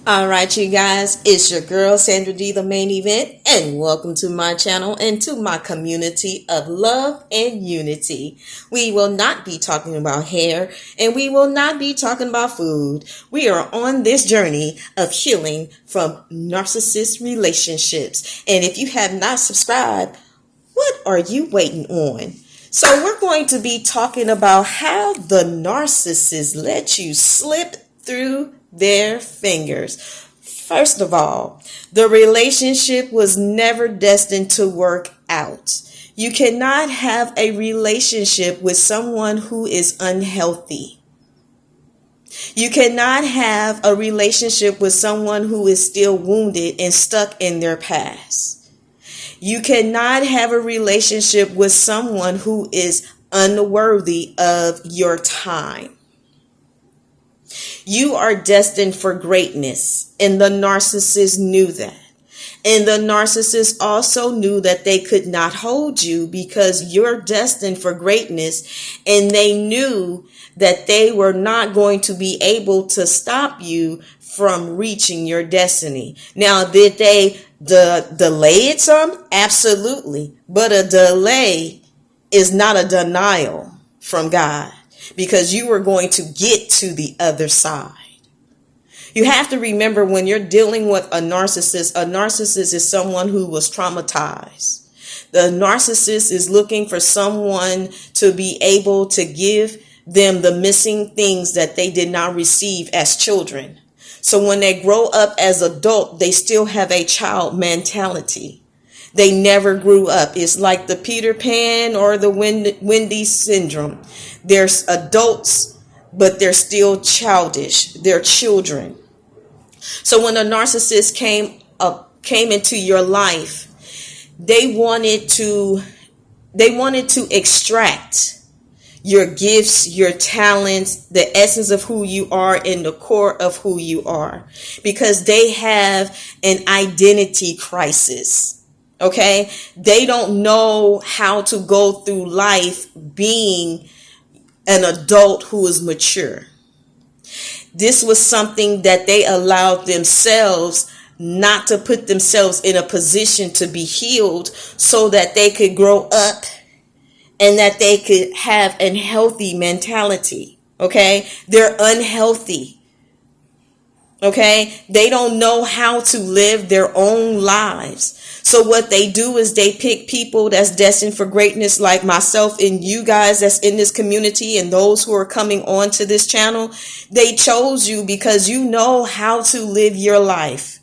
All right, you guys, it's your girl Sandra D, the main event, and welcome to my channel and to my community of love and unity. We will not be talking about hair and we will not be talking about food. We are on this journey of healing from narcissist relationships. And if you have not subscribed, what are you waiting on? So we're going to be talking about how the narcissist let you slip through their fingers. First of all, the relationship was never destined to work out. You cannot have a relationship with someone who is unhealthy. You cannot have a relationship with someone who is still wounded and stuck in their past. You cannot have a relationship with someone who is unworthy of your time. You are destined for greatness, and the narcissist knew that. And the narcissist also knew that they could not hold you because you're destined for greatness, and they knew that they were not going to be able to stop you from reaching your destiny. Now, did they delay it some? Absolutely. But a delay is not a denial from God, because you are going to get to the other side. You have to remember, when you're dealing with a narcissist is someone who was traumatized. The narcissist is looking for someone to be able to give them the missing things that they did not receive as children. So when they grow up as adult, they still have a child mentality. They never grew up. It's like the Peter Pan or the Wendy syndrome. There's adults, but they're still childish. They're children. So when a narcissist came into your life, they wanted to extract your gifts, your talents, the essence of who you are, and the core of who you are, because they have an identity crisis. Okay, they don't know how to go through life being an adult who is mature. This was something that they allowed themselves not to put themselves in a position to be healed, so that they could grow up and that they could have a healthy mentality. Okay, they're unhealthy. Okay, they don't know how to live their own lives. So what they do is they pick people that's destined for greatness, like myself and you guys that's in this community, and those who are coming on to this channel. They chose you because you know how to live your life.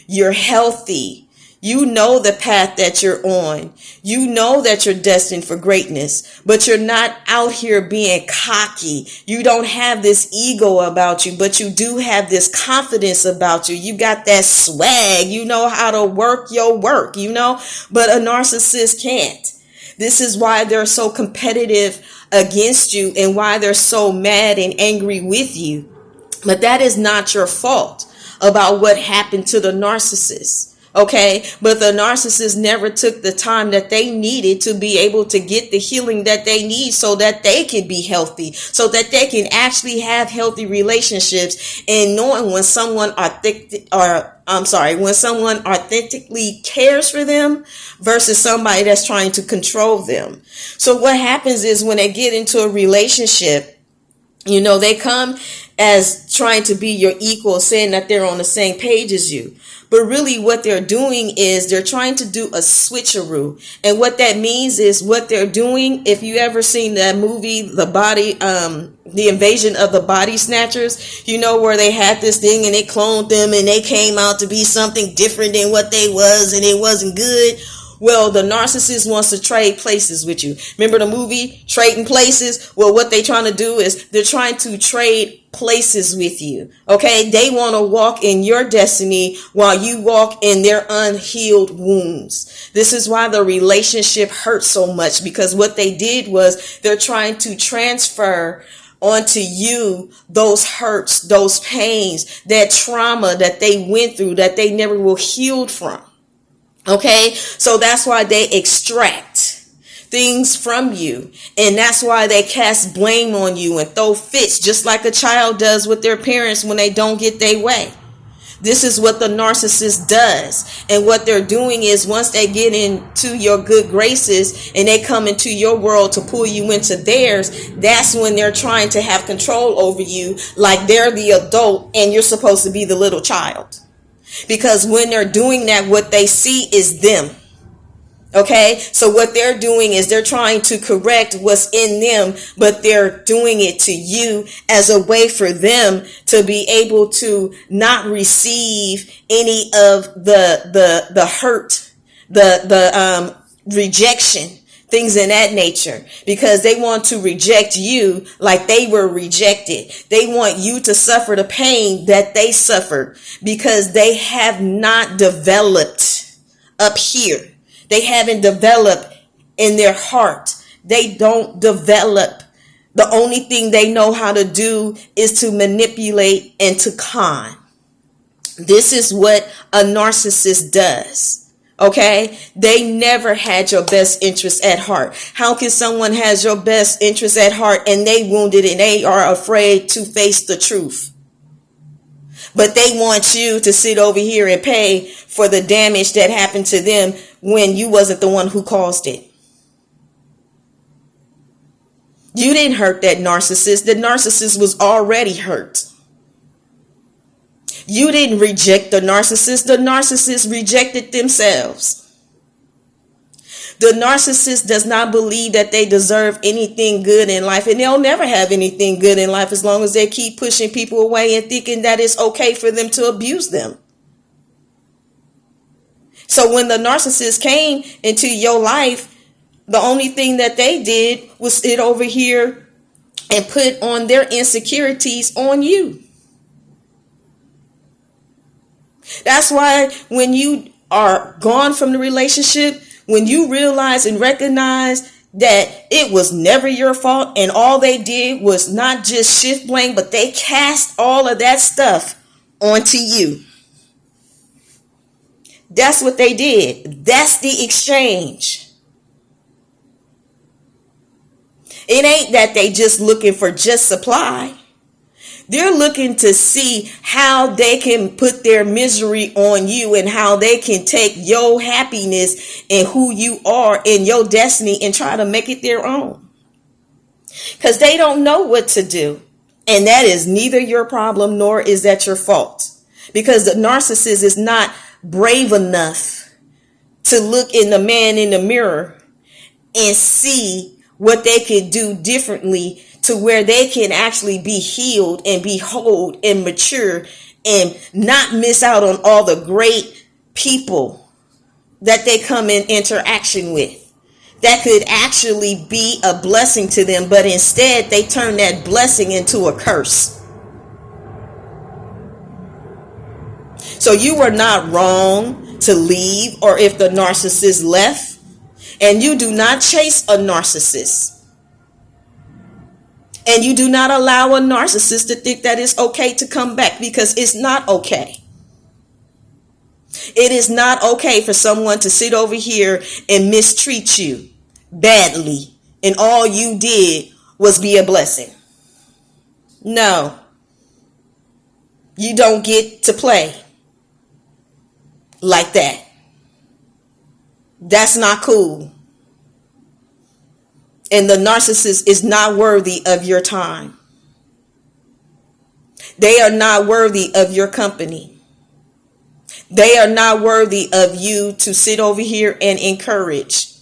You're healthy. You know the path that you're on. You know that you're destined for greatness, but you're not out here being cocky. You don't have this ego about you, but you do have this confidence about you. You got that swag. You know how to work your work, but a narcissist can't. This is why they're so competitive against you and why they're so mad and angry with you. But that is not your fault about what happened to the narcissist. Okay, but the narcissist never took the time that they needed to be able to get the healing that they need, so that they can be healthy, so that they can actually have healthy relationships, and knowing when someone authentically cares for them versus somebody that's trying to control them. So what happens is, when they get into a relationship, they come as trying to be your equal, saying that they're on the same page as you. But really what they're doing is they're trying to do a switcheroo. And what that means is, what they're doing, if you ever seen that movie, The Invasion of the Body Snatchers, where they had this thing and they cloned them and they came out to be something different than what they was, and it wasn't good. Well, the narcissist wants to trade places with you. Remember the movie Trading Places? Well, what they're trying to do is they're trying to trade places with you. Okay, they want to walk in your destiny while you walk in their unhealed wounds. This is why the relationship hurts so much, because what they did was they're trying to transfer onto you those hurts, those pains, that trauma that they went through that they never will heal from. Okay, so that's why they extract things from you. And that's why they cast blame on you and throw fits, just like a child does with their parents when they don't get their way. This is what the narcissist does. And what they're doing is, once they get into your good graces and they come into your world to pull you into theirs, that's when they're trying to have control over you, like they're the adult and you're supposed to be the little child. Because when they're doing that, what they see is them. Okay, so what they're doing is they're trying to correct what's in them, but they're doing it to you as a way for them to be able to not receive any of the hurt, the rejection, things in that nature, because they want to reject you like they were rejected. They want you to suffer the pain that they suffered, because they have not developed up here. They haven't developed in their heart. They don't develop. The only thing they know how to do is to manipulate and to con. This is what a narcissist does. Okay? They never had your best interest at heart. How can someone has your best interest at heart and they wounded and they are afraid to face the truth? But they want you to sit over here and pay for the damage that happened to them when you wasn't the one who caused it. You didn't hurt that narcissist. The narcissist was already hurt. You didn't reject the narcissist. The narcissist rejected themselves. The narcissist does not believe that they deserve anything good in life, and they'll never have anything good in life as long as they keep pushing people away and thinking that it's okay for them to abuse them. So when the narcissist came into your life, the only thing that they did was sit over here and put on their insecurities on you. That's why when you are gone from the relationship, when you realize and recognize that it was never your fault and all they did was not just shift blame, but they cast all of that stuff onto you. That's what they did. That's the exchange. It ain't that they just looking for just supply. They're looking to see how they can put their misery on you and how they can take your happiness and who you are and your destiny and try to make it their own. Because they don't know what to do. And that is neither your problem nor is that your fault. Because the narcissist is not brave enough to look in the man in the mirror and see what they could do differently to where they can actually be healed and be whole and mature and not miss out on all the great people that they come in interaction with that could actually be a blessing to them, but instead they turn that blessing into a curse. So you were not wrong to leave, or if the narcissist left, and you do not chase a narcissist. And you do not allow a narcissist to think that it's okay to come back, because it's not okay. It is not okay for someone to sit over here and mistreat you badly and all you did was be a blessing. No. You don't get to play like that. That's not cool. And the narcissist is not worthy of your time. They are not worthy of your company. They are not worthy of you to sit over here and encourage.